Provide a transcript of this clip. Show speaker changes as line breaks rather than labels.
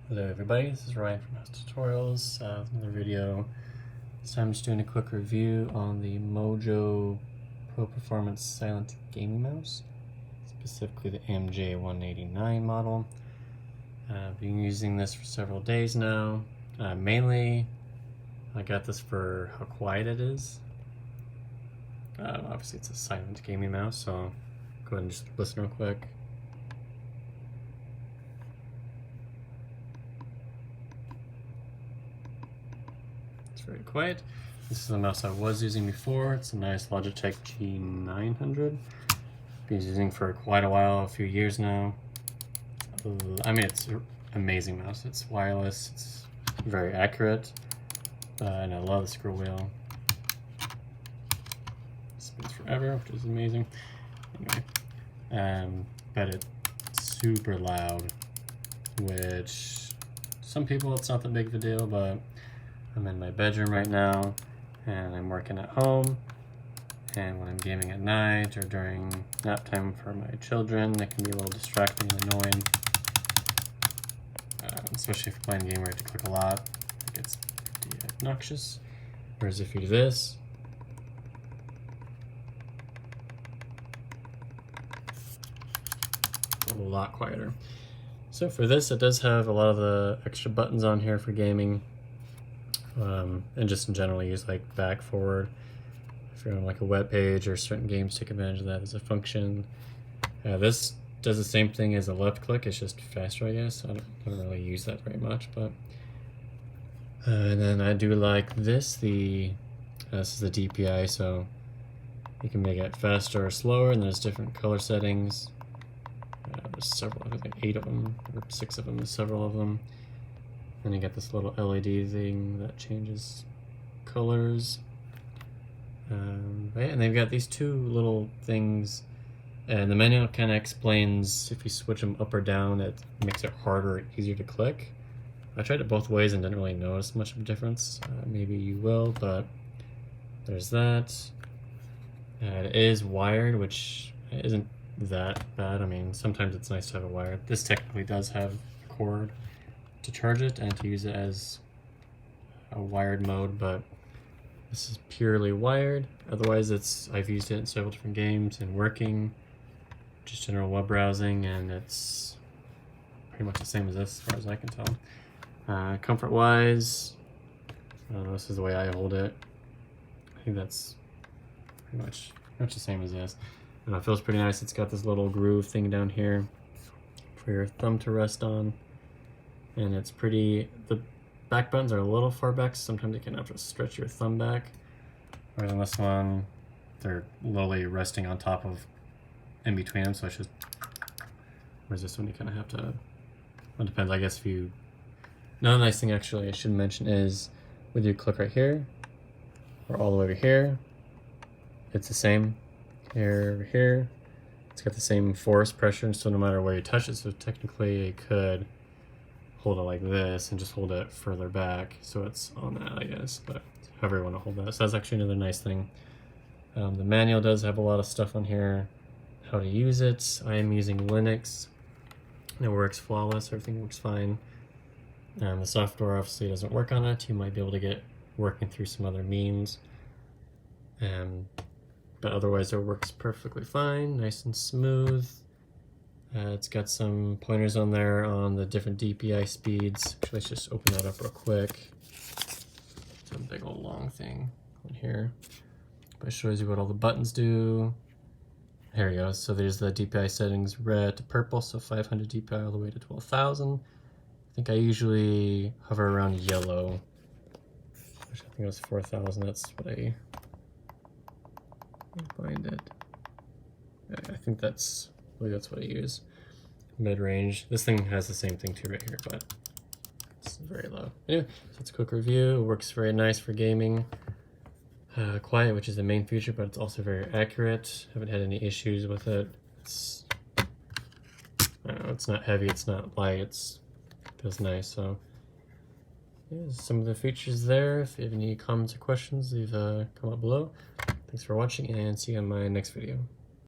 Hello everybody, this is Ryan from House Tutorials. Another video. This time I'm just doing a quick review on the MOJO Pro Performance Silent Gaming Mouse, specifically the MJ189 model. I've been using this for several days now. Mainly, I got this for how quiet it is. Obviously it's a silent gaming mouse, so go ahead and just listen real quick. Very quiet. This is the mouse I was using before. It's a nice Logitech G900. Been using for quite a while, a few years now. I mean, it's an amazing mouse. It's wireless, it's very accurate, and I love the scroll wheel. It spins forever, which is amazing. Anyway, but it's super loud, which some people it's not that big of a deal, but I'm in my bedroom right now, and I'm working at home, and when I'm gaming at night or during nap time for my children, it can be a little distracting and annoying, especially if you're playing a game where you have to click a lot. It gets pretty obnoxious. Whereas if you do this, it's a lot quieter. So for this, it does have a lot of the extra buttons on here for gaming. And just in general use like back, forward. If you're on like a web page or certain games, take advantage of that as a function. This does the same thing as a left click, it's just faster, I guess. I don't really use that very much, but and then I do like this. This is the DPI, so you can make it faster or slower, and there's different color settings. There's several, I think like 8 of them or 6 of them. There's several of them. Then you get this little LED thing that changes colors. And they've got these two little things, and the menu kind of explains if you switch them up or down, it makes it harder or easier to click. I tried it both ways and didn't really notice much of a difference. Maybe you will, but there's that. It is wired, which isn't that bad. I mean, sometimes it's nice to have a wire. This technically does have a cord to charge it and to use it as a wired mode, but this is purely wired. Otherwise, I've used it in several different games and working, just general web browsing, and it's pretty much the same as this as far as I can tell. Comfort wise, this is the way I hold it. I think that's pretty much the same as this. And it feels pretty nice. It's got this little groove thing down here for your thumb to rest on. And it's pretty, the back buttons are a little far back, so sometimes you can have to stretch your thumb back. Whereas on this one, they're lowly resting on top of, in between them, so I should, whereas this one you kind of have to, well, it depends, I guess if you, another nice thing actually I should mention is, whether you click right here, or all the way over here, it's the same, here, over here, it's got the same force, pressure, so no matter where you touch it, so technically you could hold it like this and just hold it further back so it's on that, I guess, but however you want to hold that. So that's actually another nice thing. The manual does have a lot of stuff on here, how to use it. I am using Linux. It works flawless, everything works fine. The software obviously doesn't work on it. You might be able to get working through some other means, but otherwise it works perfectly fine, nice and smooth. It's got some pointers on there on the different DPI speeds. Actually, let's just open that up real quick. It's a big old long thing on here. But it shows you what all the buttons do. Here we go. So there's the DPI settings, red to purple, so 500 DPI all the way to 12,000. I think I usually hover around yellow, which I think it was 4,000. That's what I find it. I think that's. I believe that's what I use. Mid-range. This thing has the same thing too right here, but it's very low. Anyway, so it's a quick review. It works very nice for gaming. Quiet, which is the main feature, but it's also very accurate. Haven't had any issues with it. It's, I don't know, it's not heavy, it's not light, it feels nice. So yeah, some of the features there. If you have any comments or questions, leave a comment below. Thanks for watching, and see you on my next video.